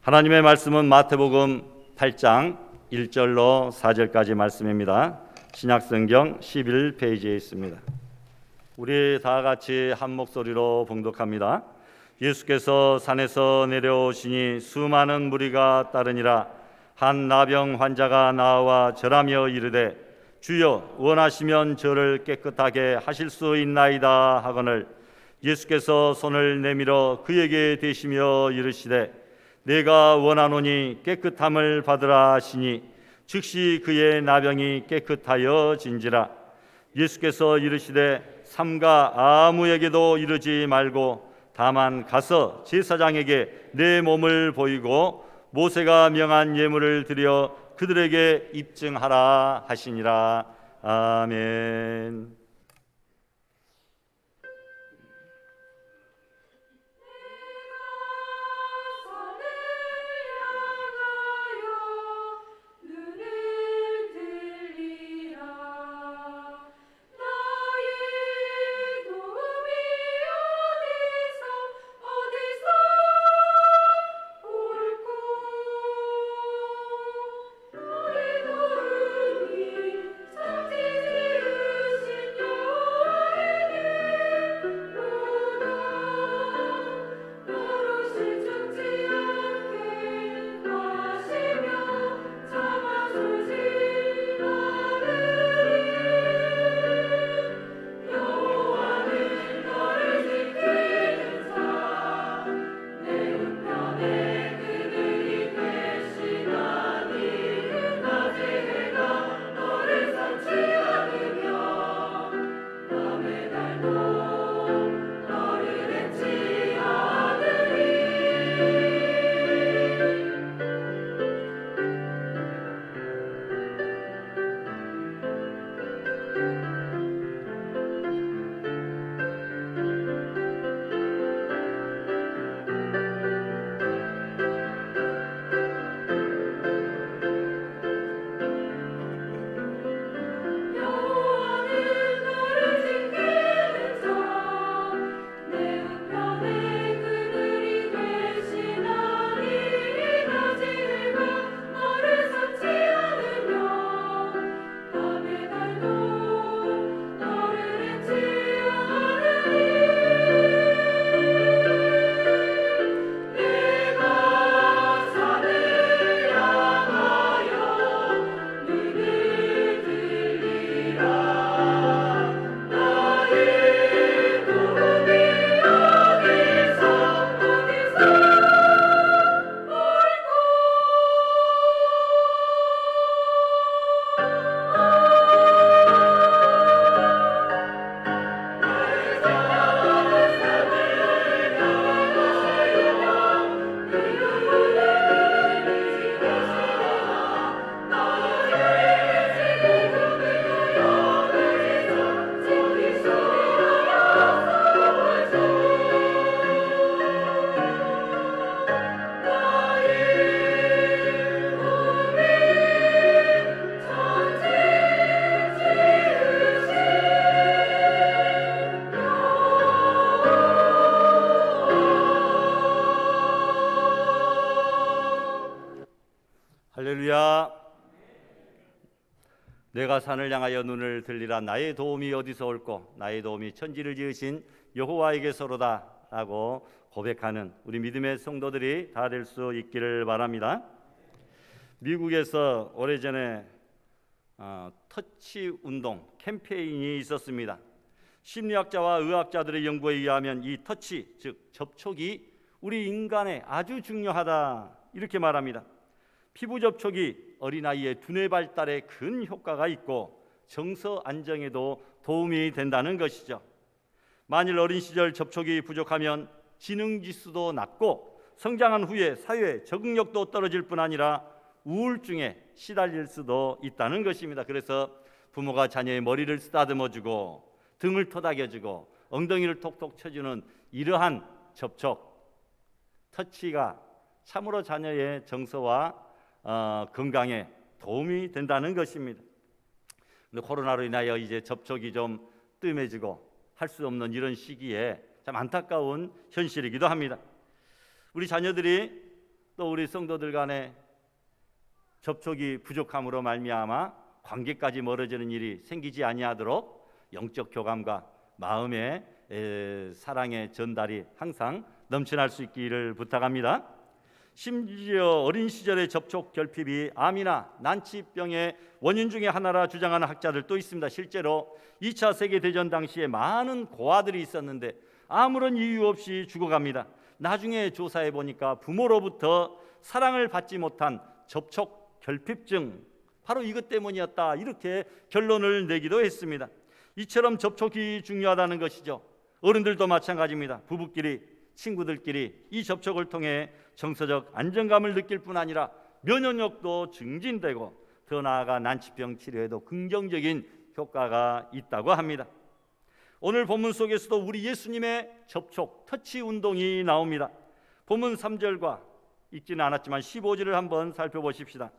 하나님의 말씀은 마태복음 8장 1절로 4절까지 말씀입니다. 신약성경 11페이지에 있습니다. 우리 다 같이 한 목소리로 봉독합니다. 예수께서 산에서 내려오시니 수많은 무리가 따르니라. 한 나병 환자가 나와 절하며 이르되 주여 원하시면 저를 깨끗하게 하실 수 있나이다 하거늘 예수께서 손을 내밀어 그에게 대시며 이르시되 내가 원하노니 깨끗함을 받으라 하시니 즉시 그의 나병이 깨끗하여 진지라. 예수께서 이르시되 삼가 아무에게도 이르지 말고 다만 가서 제사장에게 내 몸을 보이고 모세가 명한 예물을 드려 그들에게 입증하라 하시니라. 아멘. 할렐루야. 내가 산을 향하여 눈을 들리라. 나의 도움이 어디서 올꼬? 나의 도움이 천지를 지으신 여호와에게서로다 라고 고백하는 우리 믿음의 성도들이 다 될 수 있기를 바랍니다. 미국에서 오래전에 터치 운동 캠페인이 있었습니다. 심리학자와 의학자들의 연구에 의하면 이 터치, 즉 접촉이 우리 인간에 아주 중요하다 이렇게 말합니다. 피부 접촉이 어린아이의 두뇌 발달에 큰 효과가 있고 정서 안정에도 도움이 된다는 것이죠. 만일 어린 시절 접촉이 부족하면 지능 지수도 낮고 성장한 후에 사회 적응력도 떨어질 뿐 아니라 우울증에 시달릴 수도 있다는 것입니다. 그래서 부모가 자녀의 머리를 쓰다듬어주고 등을 토닥여주고 엉덩이를 톡톡 쳐주는 이러한 접촉, 터치가 참으로 자녀의 정서와 건강에 도움이 된다는 것입니다. 근데 코로나로 인하여 이제 접촉이 좀 뜸해지고 할 수 없는 이런 시기에 참 안타까운 현실이기도 합니다. 우리 자녀들이 또 우리 성도들 간에 접촉이 부족함으로 말미암아 관계까지 멀어지는 일이 생기지 아니하도록 영적 교감과 마음의 사랑의 전달이 항상 넘쳐날 수 있기를 부탁합니다. 심지어 어린 시절의 접촉 결핍이 암이나 난치병의 원인 중에 하나라 주장하는 학자들도 있습니다. 실제로 2차 세계대전 당시에 많은 고아들이 있었는데 아무런 이유 없이 죽어갑니다. 나중에 조사해 보니까 부모로부터 사랑을 받지 못한 접촉 결핍증, 바로 이것 때문이었다, 이렇게 결론을 내기도 했습니다. 이처럼 접촉이 중요하다는 것이죠. 어른들도 마찬가지입니다. 부부끼리, 친구들끼리 이 접촉을 통해 정서적 안정감을 느낄 뿐 아니라 면역력도 증진되고 더 나아가 난치병 치료에도 긍정적인 효과가 있다고 합니다. 오늘 본문 속에서도 우리 예수님의 접촉, 터치 운동이 나옵니다. 본문 3절과 읽지는 않았지만 15절을 한번 살펴보십시다.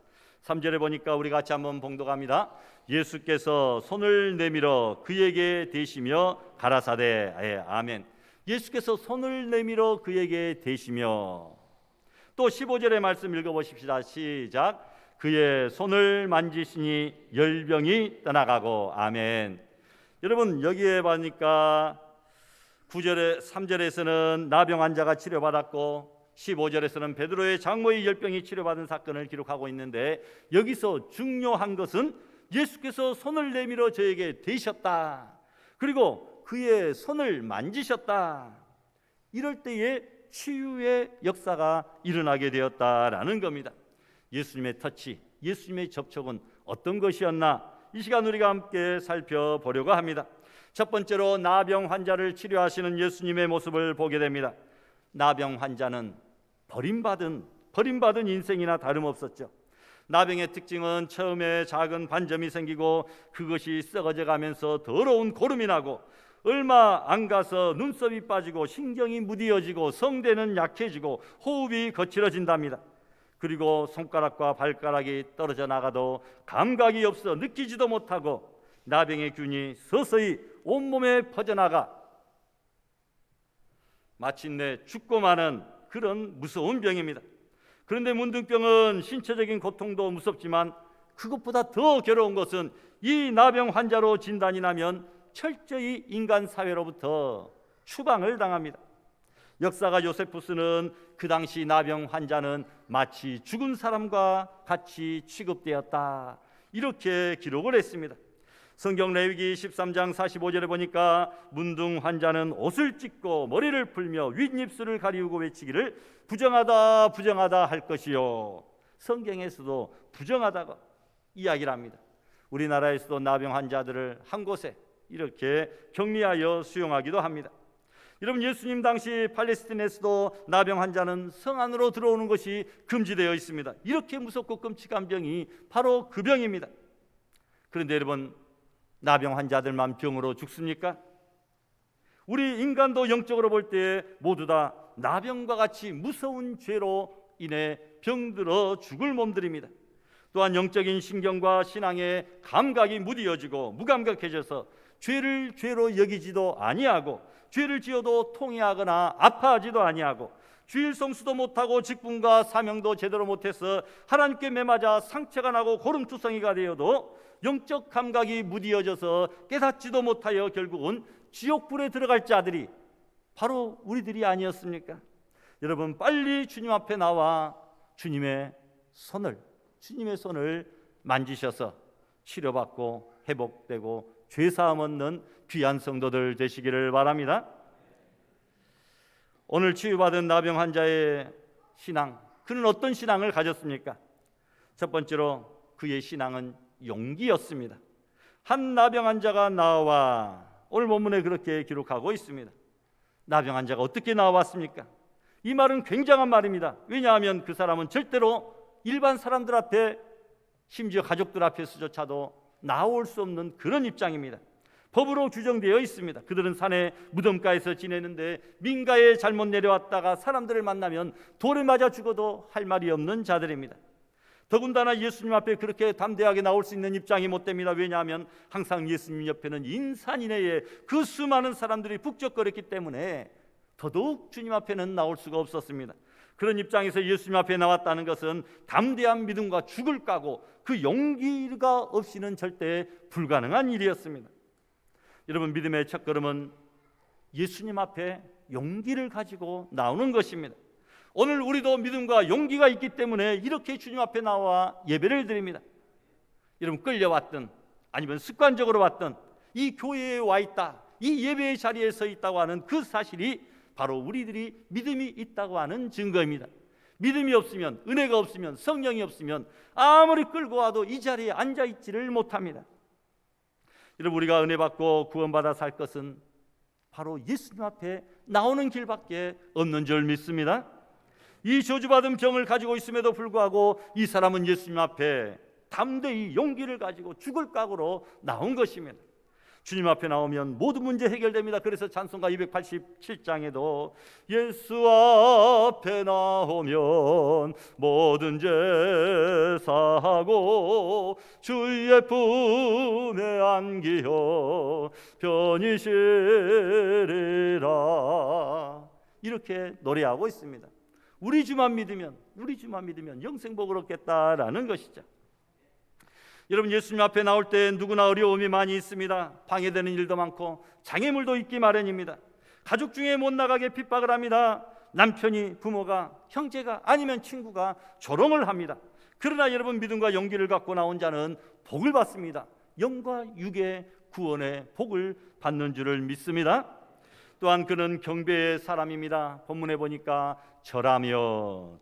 3절에 보니까 우리 같이 한번 봉독합니다. 예수께서 손을 내밀어 그에게 대시며 가라사대, 아멘. 예수께서 손을 내밀어 그에게 대시며, 또 15절의 말씀 읽어보십시다. 시작. 그의 손을 만지시니 열병이 떠나가고, 아멘. 여러분, 여기에 보니까 9절에 3절에서는 나병 환자가 치료받았고 15절에서는 베드로의 장모의 열병이 치료받은 사건을 기록하고 있는데, 여기서 중요한 것은 예수께서 손을 내밀어 저에게 대셨다, 그리고 그의 손을 만지셨다. 이럴 때에 치유의 역사가 일어나게 되었다라는 겁니다. 예수님의 터치, 예수님의 접촉은 어떤 것이었나, 이 시간 우리가 함께 살펴보려고 합니다. 첫 번째로 나병 환자를 치료하시는 예수님의 모습을 보게 됩니다. 나병 환자는 버림받은 인생이나 다름없었죠. 나병의 특징은 처음에 작은 반점이 생기고 그것이 썩어져 가면서 더러운 고름이 나고 얼마 안 가서 눈썹이 빠지고 신경이 무디어지고 성대는 약해지고 호흡이 거칠어진답니다. 그리고 손가락과 발가락이 떨어져 나가도 감각이 없어 느끼지도 못하고 나병의 균이 서서히 온몸에 퍼져나가 마침내 죽고 마는 그런 무서운 병입니다. 그런데 문둥병은 신체적인 고통도 무섭지만 그것보다 더 괴로운 것은 이 나병 환자로 진단이 나면 철저히 인간 사회로부터 추방을 당합니다. 역사가 요세푸스는 그 당시 나병 환자는 마치 죽은 사람과 같이 취급되었다, 이렇게 기록을 했습니다. 성경 레위기 13장 45절에 보니까 문둥 환자는 옷을 찢고 머리를 풀며 윗입술을 가리우고 외치기를 부정하다 부정하다 할 것이요. 성경에서도 부정하다고 이야기를 합니다. 우리나라에서도 나병 환자들을 한 곳에 이렇게 격리하여 수용하기도 합니다. 여러분, 예수님 당시 팔레스틴에서도 나병 환자는 성 안으로 들어오는 것이 금지되어 있습니다. 이렇게 무섭고 끔찍한 병이 바로 그 병입니다. 그런데 여러분, 나병 환자들만 병으로 죽습니까? 우리 인간도 영적으로 볼 때 모두 다 나병과 같이 무서운 죄로 인해 병들어 죽을 몸들입니다. 또한 영적인 신경과 신앙의 감각이 무디어지고 무감각해져서 죄를 죄로 여기지도 아니하고 죄를 지어도 통회하거나 아파하지도 아니하고 주일 성수도 못하고 직분과 사명도 제대로 못해서 하나님께 매맞아 상처가 나고 고름투성이가 되어도 영적 감각이 무디어져서 깨닫지도 못하여 결국은 지옥불에 들어갈 자들이 바로 우리들이 아니었습니까? 여러분, 빨리 주님 앞에 나와 주님의 손을 만지셔서 치료받고 회복되고 죄사함 얻는 귀한 성도들 되시기를 바랍니다. 오늘 치유받은 나병 환자의 신앙, 그는 어떤 신앙을 가졌습니까? 첫 번째로 그의 신앙은 용기였습니다. 한 나병 환자가 나와, 오늘 본문에 그렇게 기록하고 있습니다. 나병 환자가 어떻게 나왔습니까? 이 말은 굉장한 말입니다. 왜냐하면 그 사람은 절대로 일반 사람들 앞에, 심지어 가족들 앞에서조차도 나올 수 없는 그런 입장입니다. 법으로 규정되어 있습니다. 그들은 산의 무덤가에서 지내는데 민가에 잘못 내려왔다가 사람들을 만나면 돌에 맞아 죽어도 할 말이 없는 자들입니다. 더군다나 예수님 앞에 그렇게 담대하게 나올 수 있는 입장이 못 됩니다. 왜냐하면 항상 예수님 옆에는 인산 이내에 그 수많은 사람들이 북적거렸기 때문에 더더욱 주님 앞에는 나올 수가 없었습니다. 그런 입장에서 예수님 앞에 나왔다는 것은 담대한 믿음과 죽을 까고 그 용기가 없이는 절대 불가능한 일이었습니다. 여러분, 믿음의 첫걸음은 예수님 앞에 용기를 가지고 나오는 것입니다. 오늘 우리도 믿음과 용기가 있기 때문에 이렇게 주님 앞에 나와 예배를 드립니다. 여러분, 끌려왔든 아니면 습관적으로 왔든 이 교회에 와 있다, 이 예배의 자리에 서 있다고 하는 그 사실이 바로 우리들이 믿음이 있다고 하는 증거입니다. 믿음이 없으면, 은혜가 없으면, 성령이 없으면 아무리 끌고 와도 이 자리에 앉아있지를 못합니다. 여러분, 우리가 은혜 받고 구원받아 살 것은 바로 예수님 앞에 나오는 길밖에 없는 줄 믿습니다. 이 저주받은 병을 가지고 있음에도 불구하고 이 사람은 예수님 앞에 담대히 용기를 가지고 죽을 각오로 나온 것입니다. 주님 앞에 나오면 모든 문제 해결됩니다. 그래서 찬송가 287장에도 예수 앞에 나오면 모든 죄 사하고 주의 품에 안기어 편히 쉬리라, 이렇게 노래하고 있습니다. 우리 주만 믿으면 영생복을 얻겠다라는 것이죠. 여러분, 예수님 앞에 나올 때 누구나 어려움이 많이 있습니다. 방해되는 일도 많고 장애물도 있기 마련입니다. 가족 중에 못 나가게 핍박을 합니다. 남편이, 부모가, 형제가 아니면 친구가 조롱을 합니다. 그러나 여러분, 믿음과 용기를 갖고 나온 자는 복을 받습니다. 영과 육의 구원의 복을 받는 줄을 믿습니다. 또한 그는 경배의 사람입니다. 본문에 보니까 절하며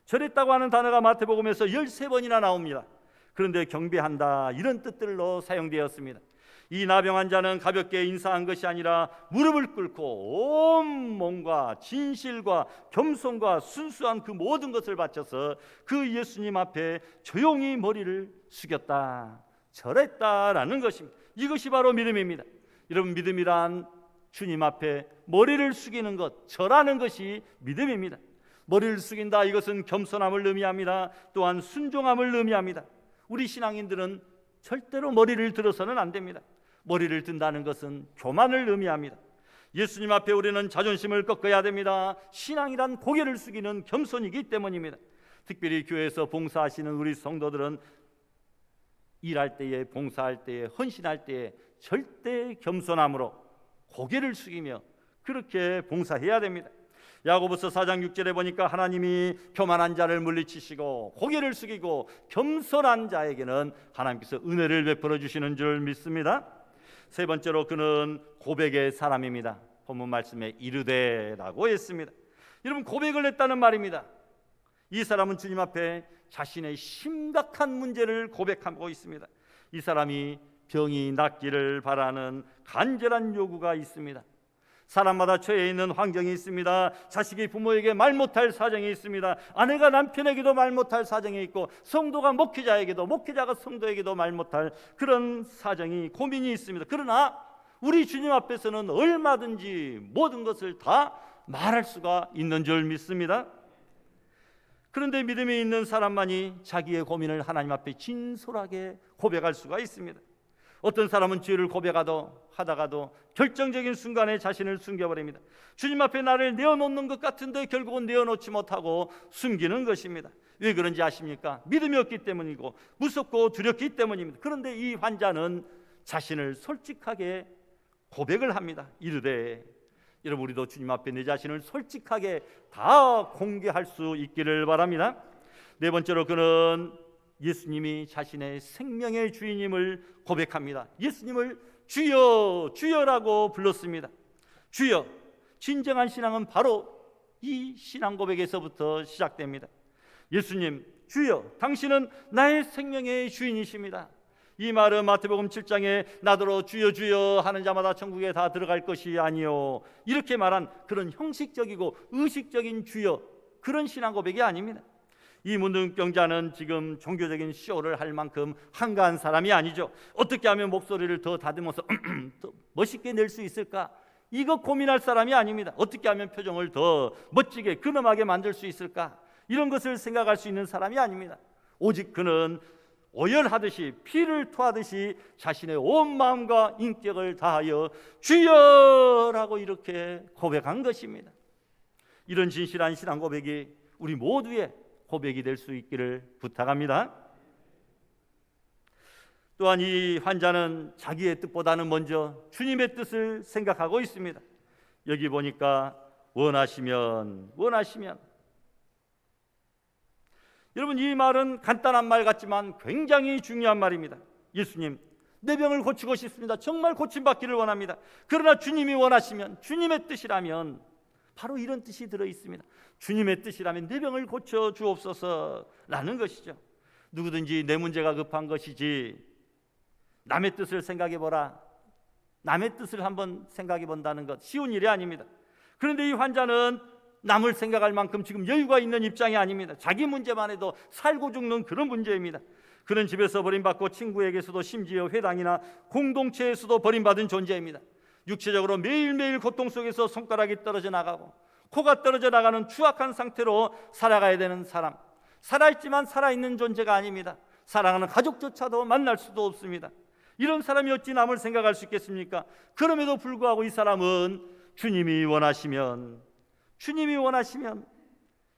절했다고 하는 단어가 마태복음에서 13번이나 나옵니다. 그런데 경배한다, 이런 뜻들로 사용되었습니다. 이 나병한 자는 가볍게 인사한 것이 아니라 무릎을 꿇고 온 몸과 진실과 겸손과 순수한 그 모든 것을 바쳐서 그 예수님 앞에 조용히 머리를 숙였다, 절했다라는 것입니다. 이것이 바로 믿음입니다. 여러분, 믿음이란 주님 앞에 머리를 숙이는 것, 절하는 것이 믿음입니다. 머리를 숙인다, 이것은 겸손함을 의미합니다. 또한 순종함을 의미합니다. 우리 신앙인들은 절대로 머리를 들어서는 안 됩니다. 머리를 든다는 것은 교만을 의미합니다. 예수님 앞에 우리는 자존심을 꺾어야 됩니다. 신앙이란 고개를 숙이는 겸손이기 때문입니다. 특별히 교회에서 봉사하시는 우리 성도들은 일할 때에, 봉사할 때에, 헌신할 때에 절대 겸손함으로 고개를 숙이며 그렇게 봉사해야 됩니다. 야고보서 4장 6절에 보니까 하나님이 교만한 자를 물리치시고 고개를 숙이고 겸손한 자에게는 하나님께서 은혜를 베풀어 주시는 줄 믿습니다. 세 번째로 그는 고백의 사람입니다. 본문 말씀에 이르되라고 했습니다. 여러분, 고백을 했다는 말입니다. 이 사람은 주님 앞에 자신의 심각한 문제를 고백하고 있습니다. 이 사람이 병이 낫기를 바라는 간절한 요구가 있습니다. 사람마다 처해 있는 환경이 있습니다. 자식이 부모에게 말 못할 사정이 있습니다. 아내가 남편에게도 말 못할 사정이 있고, 성도가 목회자에게도, 목회자가 성도에게도 말 못할 그런 사정이, 고민이 있습니다. 그러나 우리 주님 앞에서는 얼마든지 모든 것을 다 말할 수가 있는 줄 믿습니다. 그런데 믿음이 있는 사람만이 자기의 고민을 하나님 앞에 진솔하게 고백할 수가 있습니다. 어떤 사람은 죄를 고백하다가도 결정적인 순간에 자신을 숨겨버립니다. 주님 앞에 나를 내어놓는 것 같은데 결국은 내어놓지 못하고 숨기는 것입니다. 왜 그런지 아십니까? 믿음이 없기 때문이고 무섭고 두렵기 때문입니다. 그런데 이 환자는 자신을 솔직하게 고백을 합니다. 이르되, 여러분, 우리도 주님 앞에 내 자신을 솔직하게 다 공개할 수 있기를 바랍니다. 네 번째로 그는 예수님이 자신의 생명의 주인임을 고백합니다. 예수님을 주여, 주여라고 불렀습니다. 주여, 진정한 신앙은 바로 이 신앙 고백에서부터 시작됩니다. 예수님, 주여, 당신은 나의 생명의 주인이십니다. 이 말은 마태복음 7장에 나더러 주여 주여 하는 자마다 천국에 다 들어갈 것이 아니요, 이렇게 말한 그런 형식적이고 의식적인 주여, 그런 신앙 고백이 아닙니다. 이 문둥병자는 지금 종교적인 쇼를 할 만큼 한가한 사람이 아니죠. 어떻게 하면 목소리를 더 다듬어서 더 멋있게 낼 수 있을까? 이거 고민할 사람이 아닙니다. 어떻게 하면 표정을 더 멋지게 근엄하게 만들 수 있을까? 이런 것을 생각할 수 있는 사람이 아닙니다. 오직 그는 오열하듯이 피를 토하듯이 자신의 온 마음과 인격을 다하여 주여라고 이렇게 고백한 것입니다. 이런 진실한 신앙 고백이 우리 모두의 고백이 될 수 있기를 부탁합니다. 또한 이 환자는 자기의 뜻보다는 먼저 주님의 뜻을 생각하고 있습니다. 여기 보니까 원하시면 여러분, 이 말은 간단한 말 같지만 굉장히 중요한 말입니다. 예수님, 내 병을 고치고 싶습니다. 정말 고침받기를 원합니다. 그러나 주님이 원하시면, 주님의 뜻이라면, 바로 이런 뜻이 들어있습니다. 주님의 뜻이라면 내 병을 고쳐 주옵소서라는 것이죠. 누구든지 내 문제가 급한 것이지 남의 뜻을 생각해보라, 남의 뜻을 한번 생각해 본다는 것 쉬운 일이 아닙니다. 그런데 이 환자는 남을 생각할 만큼 지금 여유가 있는 입장이 아닙니다. 자기 문제만 해도 살고 죽는 그런 문제입니다. 그는 집에서 버림받고 친구에게서도 심지어 회당이나 공동체에서도 버림받은 존재입니다. 육체적으로 매일매일 고통 속에서 손가락이 떨어져 나가고 코가 떨어져 나가는 추악한 상태로 살아가야 되는 사람, 살아있지만 살아있는 존재가 아닙니다. 사랑하는 가족조차도 만날 수도 없습니다. 이런 사람이 어찌 남을 생각할 수 있겠습니까? 그럼에도 불구하고 이 사람은 주님이 원하시면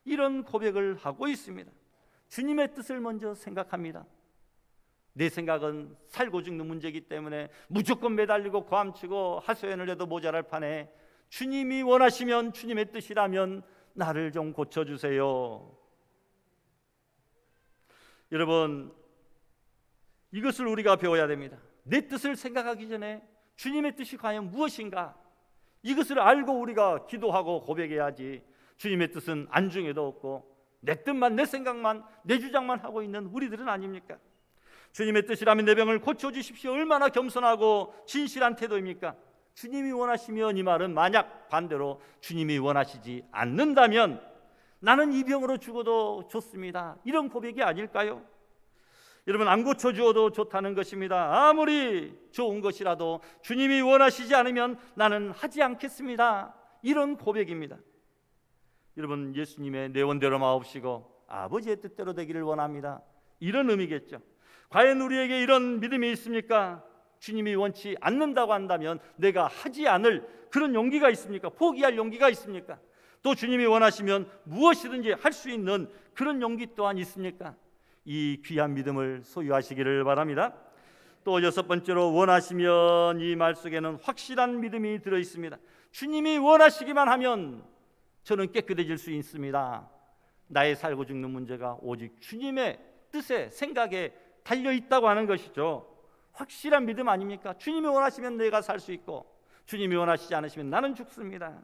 이런 고백을 하고 있습니다. 주님의 뜻을 먼저 생각합니다. 내 생각은 살고 죽는 문제이기 때문에 무조건 매달리고 고함치고 하소연을 해도 모자랄 판에 주님이 원하시면, 주님의 뜻이라면 나를 좀 고쳐주세요. 여러분, 이것을 우리가 배워야 됩니다. 내 뜻을 생각하기 전에 주님의 뜻이 과연 무엇인가, 이것을 알고 우리가 기도하고 고백해야지. 주님의 뜻은 안중에도 없고 내 뜻만, 내 생각만, 내 주장만 하고 있는 우리들은 아닙니까? 주님의 뜻이라면 내 병을 고쳐주십시오. 얼마나 겸손하고 진실한 태도입니까? 주님이 원하시면, 이 말은 만약 반대로 주님이 원하시지 않는다면 나는 이 병으로 죽어도 좋습니다, 이런 고백이 아닐까요? 여러분, 안 고쳐주어도 좋다는 것입니다. 아무리 좋은 것이라도 주님이 원하시지 않으면 나는 하지 않겠습니다, 이런 고백입니다. 여러분, 예수님의 내원대로 마옵시고 아버지의 뜻대로 되기를 원합니다, 이런 의미겠죠. 과연 우리에게 이런 믿음이 있습니까? 주님이 원치 않는다고 한다면 내가 하지 않을 그런 용기가 있습니까? 포기할 용기가 있습니까? 또 주님이 원하시면 무엇이든지 할 수 있는 그런 용기 또한 있습니까? 이 귀한 믿음을 소유하시기를 바랍니다. 또 여섯 번째로, 원하시면, 이 말 속에는 확실한 믿음이 들어있습니다. 주님이 원하시기만 하면 저는 깨끗해질 수 있습니다. 나의 살고 죽는 문제가 오직 주님의 뜻에, 생각에 달려있다고 하는 것이죠. 확실한 믿음 아닙니까? 주님이 원하시면 내가 살 수 있고 주님이 원하시지 않으시면 나는 죽습니다.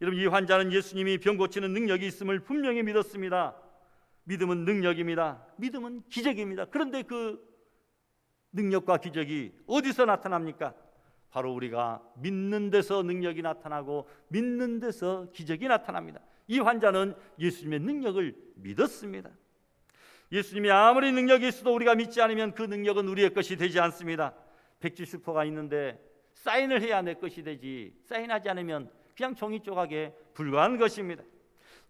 여러분, 이 환자는 예수님이 병 고치는 능력이 있음을 분명히 믿었습니다. 믿음은 능력입니다. 믿음은 기적입니다. 그런데 그 능력과 기적이 어디서 나타납니까? 바로 우리가 믿는 데서 능력이 나타나고 믿는 데서 기적이 나타납니다. 이 환자는 예수님의 능력을 믿었습니다. 예수님이 아무리 능력이 있어도 우리가 믿지 않으면 그 능력은 우리의 것이 되지 않습니다. 백지 슈퍼가 있는데 사인을 해야 내 것이 되지, 사인하지 않으면 그냥 종이 조각에 불과한 것입니다.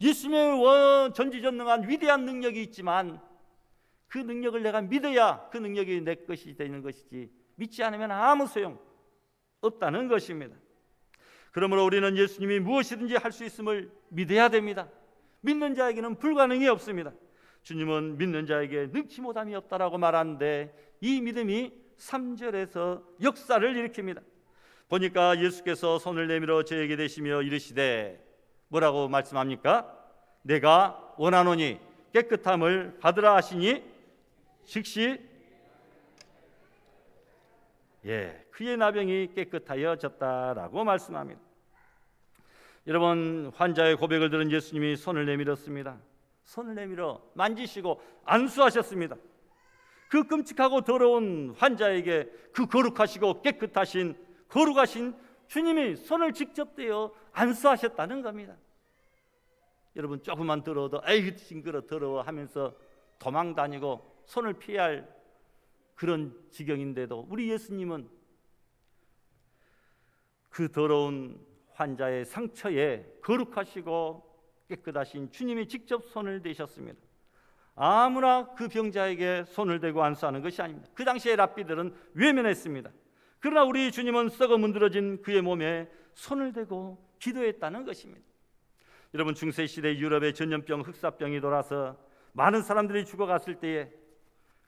예수님의 전지전능한 위대한 능력이 있지만 그 능력을 내가 믿어야 그 능력이 내 것이 되는 것이지, 믿지 않으면 아무 소용 없다는 것입니다. 그러므로 우리는 예수님이 무엇이든지 할 수 있음을 믿어야 됩니다. 믿는 자에게는 불가능이 없습니다. 주님은 믿는 자에게 능치 못함이 없다라고 말하는데 이 믿음이 3절에서 역사를 일으킵니다. 보니까 예수께서 손을 내밀어 저에게 대시며 이르시되, 뭐라고 말씀합니까? 내가 원하노니 깨끗함을 받으라 하시니 즉시 그의 나병이 깨끗하여졌다라고 말씀합니다. 여러분, 환자의 고백을 들은 예수님이 손을 내밀었습니다. 손을 내밀어 만지시고 안수하셨습니다. 그 끔찍하고 더러운 환자에게 그 거룩하시고 깨끗하신, 거룩하신 주님이 손을 직접 대어 안수하셨다는 겁니다. 여러분, 조금만 더러워도 에이 징그러 더러워 하면서 도망 다니고 손을 피해야 할 그런 지경인데도 우리 예수님은 그 더러운 환자의 상처에 거룩하시고 깨끗하신 주님이 직접 손을 대셨습니다. 아무나 그 병자에게 손을 대고 안수하는 것이 아닙니다. 그 당시에 랍비들은 외면했습니다. 그러나 우리 주님은 썩어 문드러진 그의 몸에 손을 대고 기도했다는 것입니다. 여러분, 중세시대 유럽에 전염병, 흑사병이 돌아서 많은 사람들이 죽어갔을 때에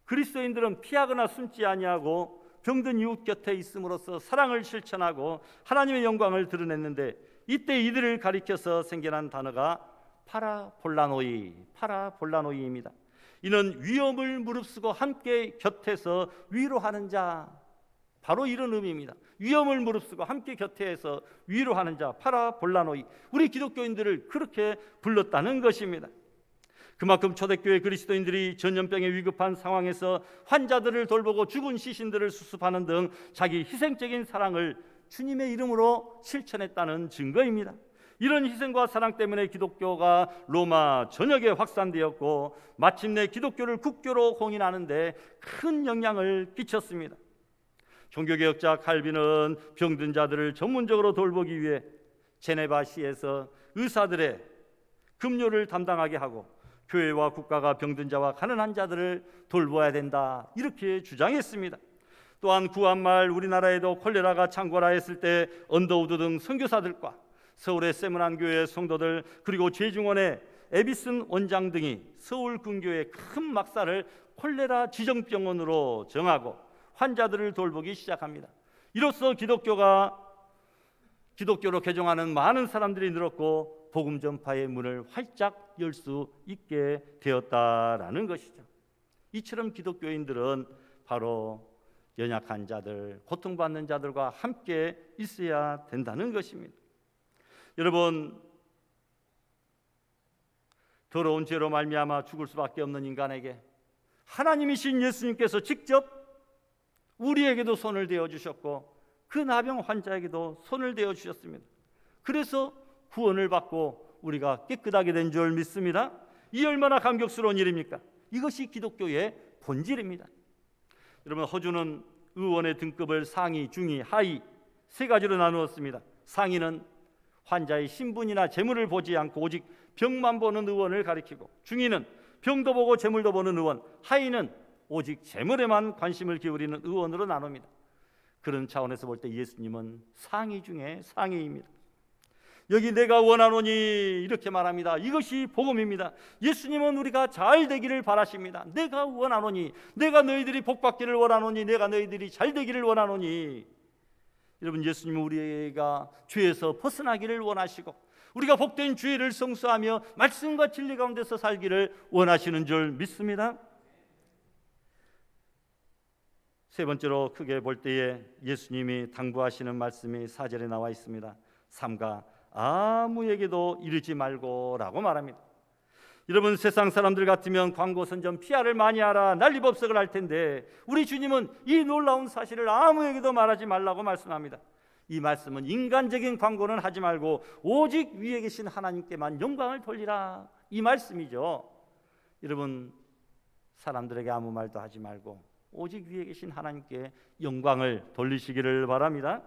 그리스도인들은 피하거나 숨지 아니하고 병든 이웃 곁에 있음으로써 사랑을 실천하고 하나님의 영광을 드러냈는데, 이때 이들을 가리켜서 생겨난 단어가 파라볼라노이입니다. 이는 위험을 무릅쓰고 함께 곁에서 위로하는 자, 바로 이런 의미입니다. 위험을 무릅쓰고 함께 곁에서 위로하는 자, 파라볼라노이. 우리 기독교인들을 그렇게 불렀다는 것입니다. 그만큼 초대교회 그리스도인들이 전염병에 위급한 상황에서 환자들을 돌보고 죽은 시신들을 수습하는 등 자기 희생적인 사랑을 주님의 이름으로 실천했다는 증거입니다. 이런 희생과 사랑 때문에 기독교가 로마 전역에 확산되었고 마침내 기독교를 국교로 공인하는 데 큰 영향을 끼쳤습니다. 종교개혁자 칼빈은 병든 자들을 전문적으로 돌보기 위해 제네바시에서 의사들의 급료를 담당하게 하고 교회와 국가가 병든 자와 가난한 자들을 돌보아야 된다, 이렇게 주장했습니다. 또한 구한말 우리나라에도 콜레라가 창궐하였을 때 언더우드 등 선교사들과 서울의 세문안교회 성도들, 그리고 죄중원의 에비슨 원장 등이 서울 근교의 큰 막사를 콜레라 지정병원으로 정하고 환자들을 돌보기 시작합니다. 이로써 기독교로 개종하는 많은 사람들이 늘었고 복음 전파의 문을 활짝 열 수 있게 되었다라는 것이죠. 이처럼 기독교인들은 바로 연약한 자들, 고통받는 자들과 함께 있어야 된다는 것입니다. 여러분, 더러운 죄로 말미암아 죽을 수밖에 없는 인간에게 하나님이신 예수님께서 직접 우리에게도 손을 대어 주셨고 그 나병 환자에게도 손을 대어 주셨습니다. 그래서 구원을 받고 우리가 깨끗하게 된 줄 믿습니다. 이 얼마나 감격스러운 일입니까? 이것이 기독교의 본질입니다. 여러분, 허주는 의원의 등급을 상위, 중위, 하위 세 가지로 나누었습니다. 상위는 환자의 신분이나 재물을 보지 않고 오직 병만 보는 의원을 가리키고, 중위는 병도 보고 재물도 보는 의원, 하위는 오직 재물에만 관심을 기울이는 의원으로 나눕니다. 그런 차원에서 볼 때 예수님은 상위 중에 상위입니다. 여기 내가 원하노니 이렇게 말합니다. 이것이 복음입니다. 예수님은 우리가 잘 되기를 바라십니다. 내가 원하노니, 내가 너희들이 복받기를 원하노니, 내가 너희들이 잘 되기를 원하노니. 여러분, 예수님은 우리가 죄에서 벗어나기를 원하시고 우리가 복된 죄를 성수하며 말씀과 진리 가운데서 살기를 원하시는 줄 믿습니다. 세 번째로 크게 볼 때에 예수님이 당부하시는 말씀이 4절에 나와 있습니다. 삼가 아무에게도 이르지 말고 라고 말합니다. 여러분, 세상 사람들 같으면 광고 선전 PR을 많이 하라, 난리법석을 할 텐데 우리 주님은 이 놀라운 사실을 아무에게도 말하지 말라고 말씀합니다. 이 말씀은 인간적인 광고는 하지 말고 오직 위에 계신 하나님께만 영광을 돌리라, 이 말씀이죠. 여러분, 사람들에게 아무 말도 하지 말고 오직 위에 계신 하나님께 영광을 돌리시기를 바랍니다.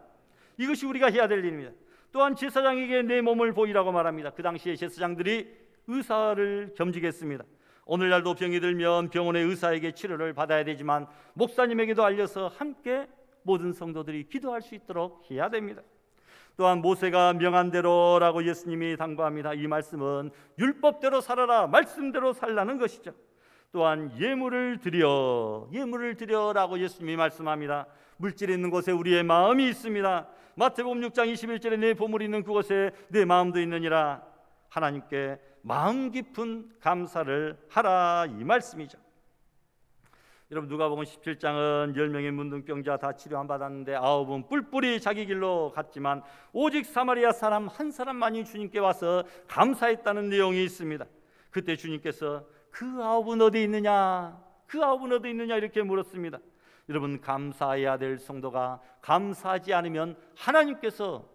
이것이 우리가 해야 될 일입니다. 또한 제사장에게 내 몸을 보이라고 말합니다. 그 당시에 제사장들이 의사를 겸직했습니다. 오늘날도 병이 들면 병원의 의사에게 치료를 받아야 되지만 목사님에게도 알려서 함께 모든 성도들이 기도할 수 있도록 해야 됩니다. 또한 모세가 명한 대로라고 예수님이 당부합니다. 이 말씀은 율법대로 살아라, 말씀대로 살라는 것이죠. 또한 예물을 드려라고 예수님이 말씀합니다. 물질이 있는 곳에 우리의 마음이 있습니다. 마태복음 6장 21절에 내 보물이 있는 그곳에 내 마음도 있느니라. 하나님께 마음 깊은 감사를 하라, 이 말씀이죠. 여러분, 누가복음 17장은 10명의 문둥병자 다 치료 안 받았는데 9은 뿔뿔이 자기 길로 갔지만 오직 사마리아 사람 한 사람만이 주님께 와서 감사했다는 내용이 있습니다. 그때 주님께서 그 9은 어디 있느냐? 그 9은 어디 있느냐? 이렇게 물었습니다. 여러분, 감사해야 될 성도가 감사하지 않으면 하나님께서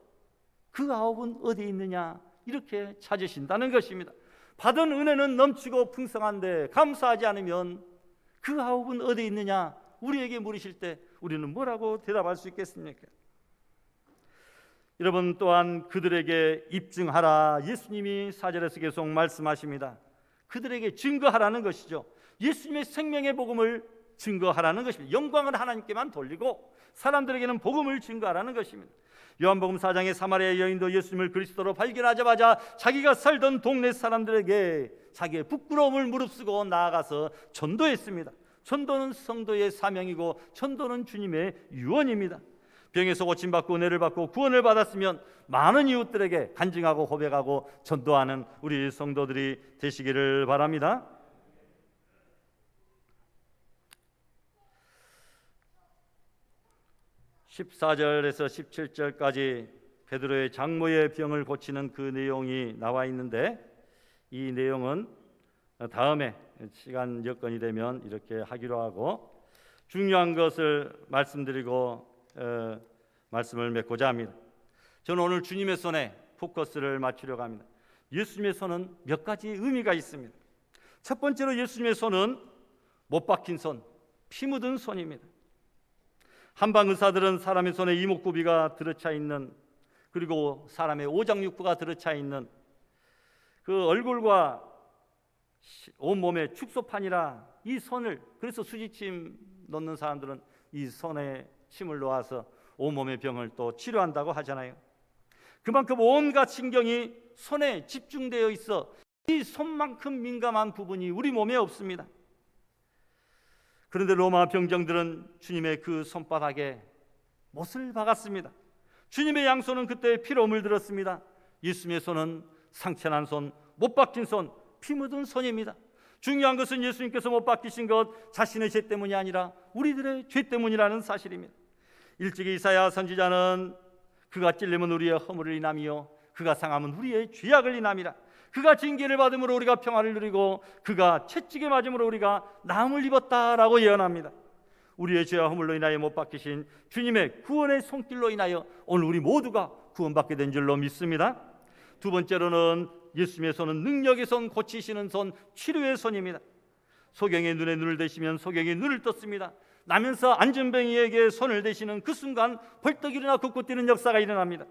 그 9은 어디 있느냐? 이렇게 찾으신다는 것입니다. 받은 은혜는 넘치고 풍성한데 감사하지 않으면 그 9은 어디 있느냐? 우리에게 물으실 때 우리는 뭐라고 대답할 수 있겠습니까? 여러분, 또한 그들에게 입증하라. 예수님이 4절에서 계속 말씀하십니다. 그들에게 증거하라는 것이죠. 예수님의 생명의 복음을 증거하라는 것입니다. 영광을 하나님께만 돌리고 사람들에게는 복음을 증거하라는 것입니다. 요한복음 4장의 사마리아 여인도 예수님을 그리스도로 발견하자마자 자기가 살던 동네 사람들에게 자기의 부끄러움을 무릅쓰고 나아가서 전도했습니다. 전도는 성도의 사명이고 전도는 주님의 유언입니다. 병에서 고침받고 은혜를 받고 구원을 받았으면 많은 이웃들에게 간증하고 고백하고 전도하는 우리 성도들이 되시기를 바랍니다. (14절에서 17절까지) 베드로의 장모의 병을 고치는 그 내용이 나와 있는데, 이 내용은 다음에 시간 여건이 되면 이렇게 하기로 하고, 중요한 것을 말씀드리고 말씀을 맺고자 합니다. 저는 오늘 주님의 손에 포커스를 맞추려고 합니다. 예수님의 손은 몇 가지 의미가 있습니다. 첫 번째로 예수님의 손은 못 박힌 손, 피 묻은 손입니다. 한방 의사들은 사람의 손에 이목구비가 들어차 있는, 그리고 사람의 오장육부가 들어차 있는 그 얼굴과 온몸에 축소판이라 이 손을, 그래서 수지침 넣는 사람들은 이 손에 침을 놓아서 온몸의 병을 또 치료한다고 하잖아요. 그만큼 온갖 신경이 손에 집중되어 있어 이 손만큼 민감한 부분이 우리 몸에 없습니다. 그런데 로마 병정들은 주님의 그 손바닥에 못을 박았습니다. 주님의 양손은 그때 피로 물들었습니다. 예수님의 손은 상처난 손, 못 박힌 손, 피 묻은 손입니다. 중요한 것은 예수님께서 못 박히신 것 자신의 죄 때문이 아니라 우리들의 죄 때문이라는 사실입니다. 일찍이 이사야 선지자는 그가 찔림은 우리의 허물을 인함이요 그가 상함은 우리의 죄악을 인함이라. 그가 징계를 받음으로 우리가 평화를 누리고 그가 채찍에 맞음으로 우리가 나음을 입었다라고 예언합니다. 우리의 죄와 허물로 인하여 못 박히신 주님의 구원의 손길로 인하여 오늘 우리 모두가 구원받게 된 줄로 믿습니다. 두 번째로는 예수님의 손은 능력의 손, 고치시는 손, 치료의 손입니다. 소경의 눈에 눈을 대시면 소경이 눈을 떴습니다. 나면서 안전뱅이에게 손을 대시는 그 순간 벌떡 일어나 걷고 뛰는 역사가 일어납니다.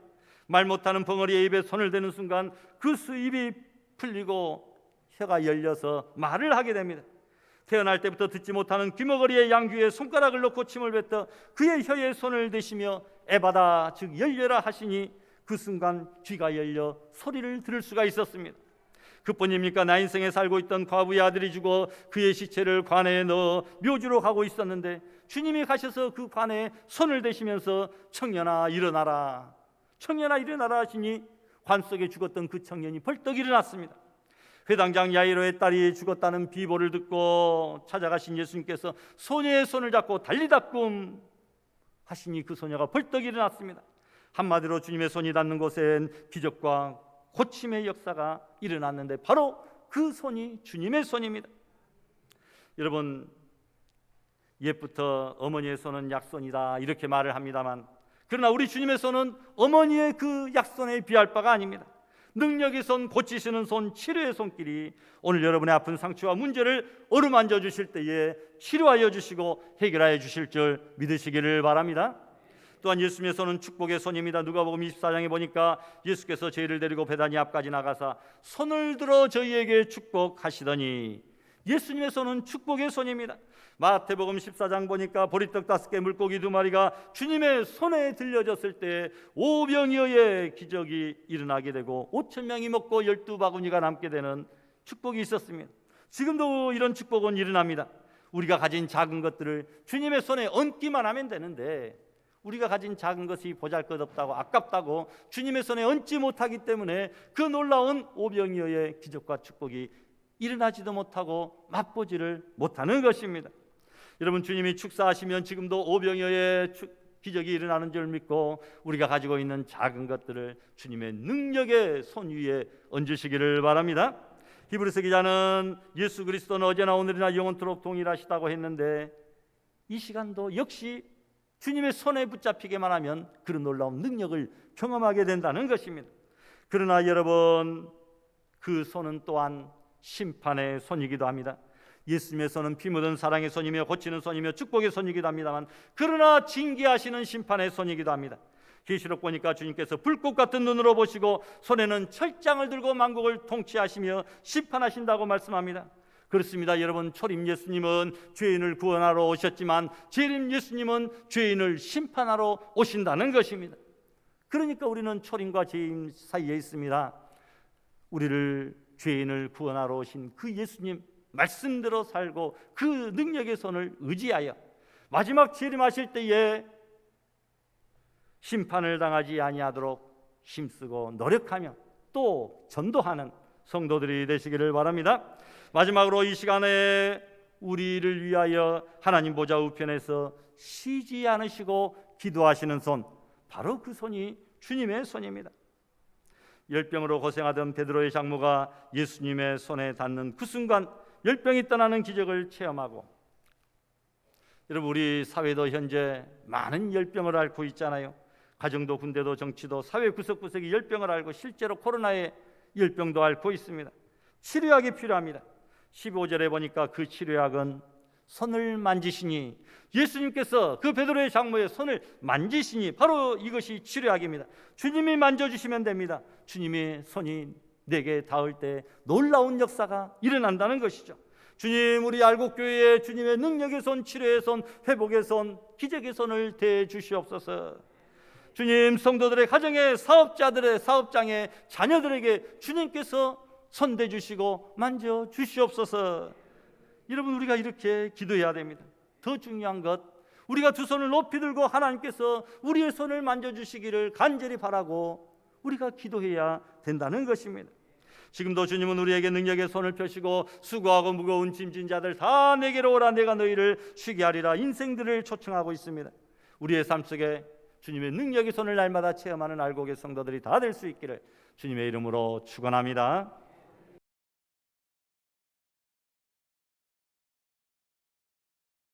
말 못하는 벙어리의 입에 손을 대는 순간 그 입이 풀리고 혀가 열려서 말을 하게 됩니다. 태어날 때부터 듣지 못하는 귀머거리의 양귀에 손가락을 넣고 침을 뱉어 그의 혀에 손을 대시며 에바다, 즉 열려라 하시니 그 순간 귀가 열려 소리를 들을 수가 있었습니다. 그뿐입니까? 나 인생에 살고 있던 과부의 아들이 죽어 그의 시체를 관에 넣어 묘지로 가고 있었는데 주님이 가셔서 그 관에 손을 대시면서 청년아 일어나라, 청년아 일어나라 하시니 관 속에 죽었던 그 청년이 벌떡 일어났습니다. 회당장 야이로의 딸이 죽었다는 비보를 듣고 찾아가신 예수님께서 소녀의 손을 잡고 달리다 꿈 하시니 그 소녀가 벌떡 일어났습니다. 한마디로 주님의 손이 닿는 곳엔 기적과 고침의 역사가 일어났는데 바로 그 손이 주님의 손입니다. 여러분, 옛부터 어머니의 손은 약손이다 이렇게 말을 합니다만, 그러나 우리 주님의 손은 어머니의 그 약손에 비할 바가 아닙니다. 능력의 손, 고치시는 손, 치료의 손길이 오늘 여러분의 아픈 상처와 문제를 어루만져 주실 때에 치료하여 주시고 해결하여 주실 줄 믿으시기를 바랍니다. 또한 예수님의 손은 축복의 손입니다. 누가복음 24장에 보니까 예수께서 저희를 데리고 베다니 앞까지 나가사 손을 들어 저희에게 축복하시더니, 예수님의 손은 축복의 손입니다. 마태복음 14장 보니까 보리떡 5개 물고기 2마리가 주님의 손에 들려졌을 때 오병이어의 기적이 일어나게 되고 5,000명이 먹고 12바구니가 남게 되는 축복이 있었습니다. 지금도 이런 축복은 일어납니다. 우리가 가진 작은 것들을 주님의 손에 얹기만 하면 되는데, 우리가 가진 작은 것이 보잘것없다고 아깝다고 주님의 손에 얹지 못하기 때문에 그 놀라운 오병이어의 기적과 축복이 일어나지도 못하고 맛보지를 못하는 것입니다. 여러분, 주님이 축사하시면 지금도 오병이어의 기적이 일어나는 줄 믿고 우리가 가지고 있는 작은 것들을 주님의 능력의 손 위에 얹으시기를 바랍니다. 히브리서 기자는 예수 그리스도는 어제나 오늘이나 영원토록 동일하시다고 했는데, 이 시간도 역시 주님의 손에 붙잡히게만 하면 그런 놀라운 능력을 경험하게 된다는 것입니다. 그러나 여러분, 그 손은 또한 심판의 손이기도 합니다. 예수님의 손은 피 묻은 사랑의 손이며 고치는 손이며 축복의 손이기도 합니다만, 그러나 징계하시는 심판의 손이기도 합니다. 계시록 보니까 주님께서 불꽃 같은 눈으로 보시고 손에는 철장을 들고 만국을 통치하시며 심판하신다고 말씀합니다. 그렇습니다. 여러분, 초림 예수님은 죄인을 구원하러 오셨지만 재림 예수님은 죄인을 심판하러 오신다는 것입니다. 그러니까 우리는 초림과 재림 사이에 있습니다. 우리를 죄인을 구원하러 오신 그 예수님 말씀대로 살고 그 능력의 손을 의지하여 마지막 재림하실 때에 심판을 당하지 아니하도록 힘쓰고 노력하며 또 전도하는 성도들이 되시기를 바랍니다. 마지막으로 이 시간에 우리를 위하여 하나님 보좌 우편에서 쉬지 않으시고 기도하시는 손, 바로 그 손이 주님의 손입니다. 열병으로 고생하던 베드로의 장모가 예수님의 손에 닿는 그 순간 열병이 떠나는 기적을 체험하고, 여러분, 우리 사회도 현재 많은 열병을 앓고 있잖아요. 가정도 군대도 정치도 사회 구석구석이 열병을 앓고 실제로 코로나의 열병도 앓고 있습니다. 치료약이 필요합니다. 15절에 보니까 그 치료약은 손을 만지시니, 예수님께서 그 베드로의 장모의 손을 만지시니 바로 이것이 치료약입니다. 주님이 만져주시면 됩니다. 주님의 손이 내게 닿을 때 놀라운 역사가 일어난다는 것이죠. 주님, 우리 알곡교회에 주님의 능력의 손, 치료의 손, 회복의 손, 기적의 손을 대해 주시옵소서. 주님, 성도들의 가정의 사업자들의 사업장의 자녀들에게 주님께서 손대 주시고 만져 주시옵소서. 여러분, 우리가 이렇게 기도해야 됩니다. 더 중요한 것, 우리가 두 손을 높이 들고 하나님께서 우리의 손을 만져주시기를 간절히 바라고 우리가 기도해야 된다는 것입니다. 지금도 주님은 우리에게 능력의 손을 펴시고 수고하고 무거운 짐진 자들 다 내게로 오라, 내가 너희를 쉬게 하리라 인생들을 초청하고 있습니다. 우리의 삶 속에 주님의 능력의 손을 날마다 체험하는 알곡의 성도들이 다 될 수 있기를 주님의 이름으로 축원합니다.